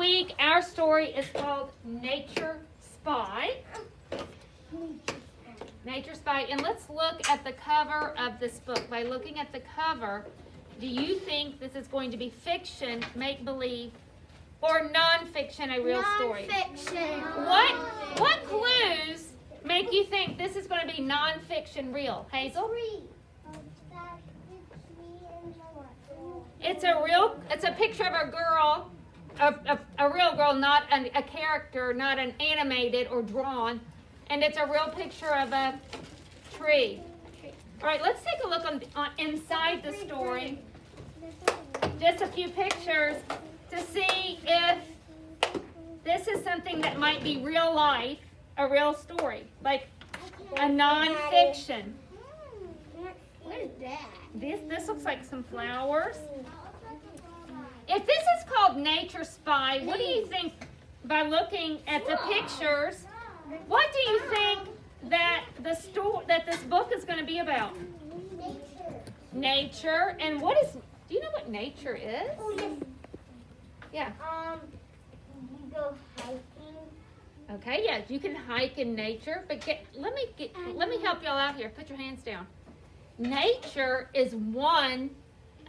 week, our story is called Nature Spy. Nature Spy. And let's look at the cover of this book. By looking at the cover, do you think this is going to be fiction, make-believe, or nonfiction, a real story? Nonfiction. What clues make you think this is going to be nonfiction real? Hazel? It's a picture of a girl, a real girl, not a character, not an animated or drawn. And it's a real picture of a tree. All right, let's take a look on inside the story. Just a few pictures to see if this is something that might be real life, a real story, like a nonfiction. What is that? This looks like some flowers. If this is called Nature Spy, what do you think, by looking at the pictures, what do you think that this book is going to be about? Nature. And do you know what nature is? Oh, yes. Yeah. You go hiking. Okay, yeah, you can hike in nature, but let me help y'all out here. Put your hands down. Nature is one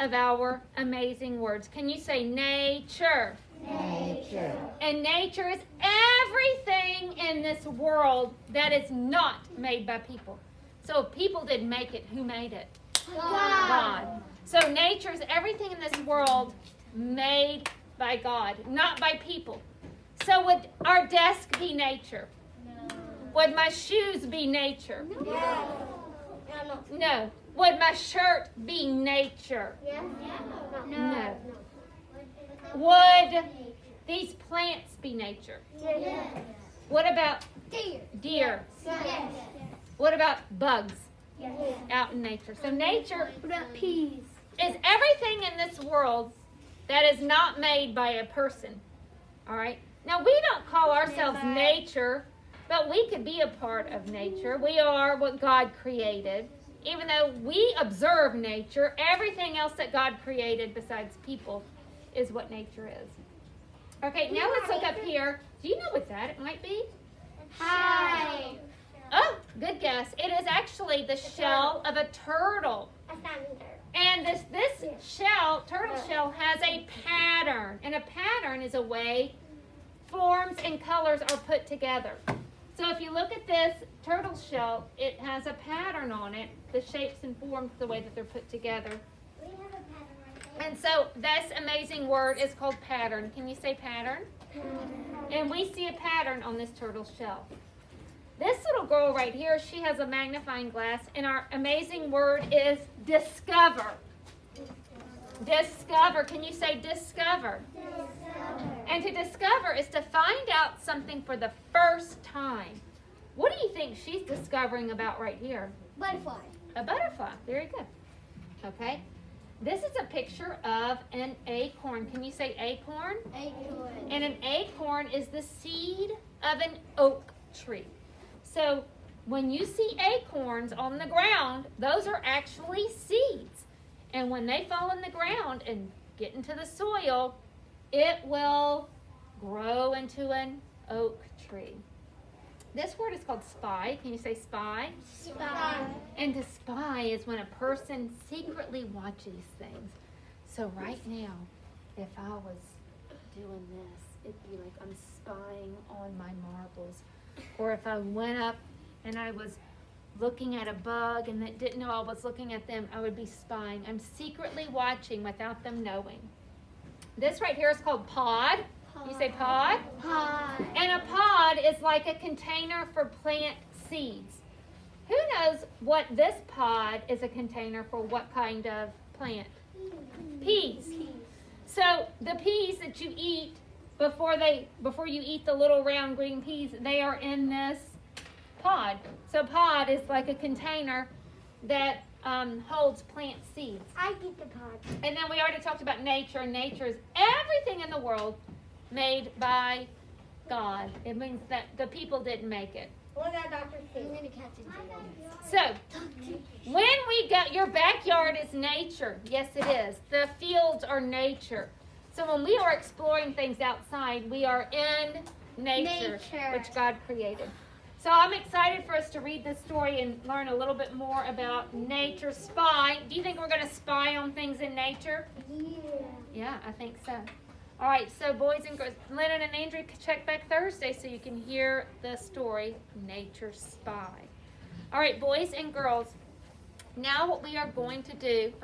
of our amazing words. Can you say nature? Nature. And nature is everything in this world that is not made by people. So if people didn't make it, who made it? God. So nature is everything in this world made by God, not by people. So would our desk be nature? No. Would my shoes be nature? No. No. Would my shirt be nature? Yes. No. Would these plants be nature? Yes. What about Deer. deer? Yes. What about bugs Yes. out in nature? So nature What about peas? is everything in this world that is not made by a person. All right? Now, we don't call ourselves nature, but we could be a part of nature. We are what God created. Even though we observe nature, everything else that God created besides people is what nature is. Okay, now let's look up here. Do you know what that might be? Hi. Oh, good guess. It is actually the shell of a turtle. And this turtle shell has a pattern. And a pattern is a way forms and colors are put together. So if you look at this turtle shell, it has a pattern on it. The shapes and forms, the way that they're put together. We have a pattern right there. And so this amazing word is called pattern. Can you say pattern? And we see a pattern on this turtle shell. This little girl right here, she has a magnifying glass, and our amazing word is discover. Discover. Can you say discover? And to discover is to find out something for the first time. What do you think she's discovering about right here? Butterfly. A butterfly. Very good. Okay. This is a picture of an acorn. Can you say acorn? Acorn. And an acorn is the seed of an oak tree. So when you see acorns on the ground, those are actually seeds. And when they fall in the ground and get into the soil, it will grow into an oak tree. This word is called spy. Can you say spy? Spy. And to spy is when a person secretly watches things. So right now, if I was doing this, it'd be like I'm spying on my marbles. Or if I went up and I was looking at a bug and that didn't know I was looking at them, I would be spying. I'm secretly watching without them knowing. This right here is called pod. You say pod? Pod. And a pod is like a container for plant seeds. Who knows what this pod is a container for what kind of plant? Peas. So the peas that you eat before you eat the little round green peas, they are in this pod. So pod is like a container that holds plant seeds. I get the pod. And then we already talked about nature. Nature is everything in the world made by God. It means that the people didn't make it. What about Dr. Seuss? I'm going to catch it. So, when we got, your backyard is nature. Yes, it is. The fields are nature. So when we are exploring things outside, we are in nature, Nature. which God created. So I'm excited for us to read this story and learn a little bit more about nature. Spy. Do you think we're going to spy on things in nature? Yeah. Yeah, I think so. All right, so boys and girls, Lennon and Andrew, check back Thursday so you can hear the story, Nature Spy. All right, boys and girls, now what we are going to do,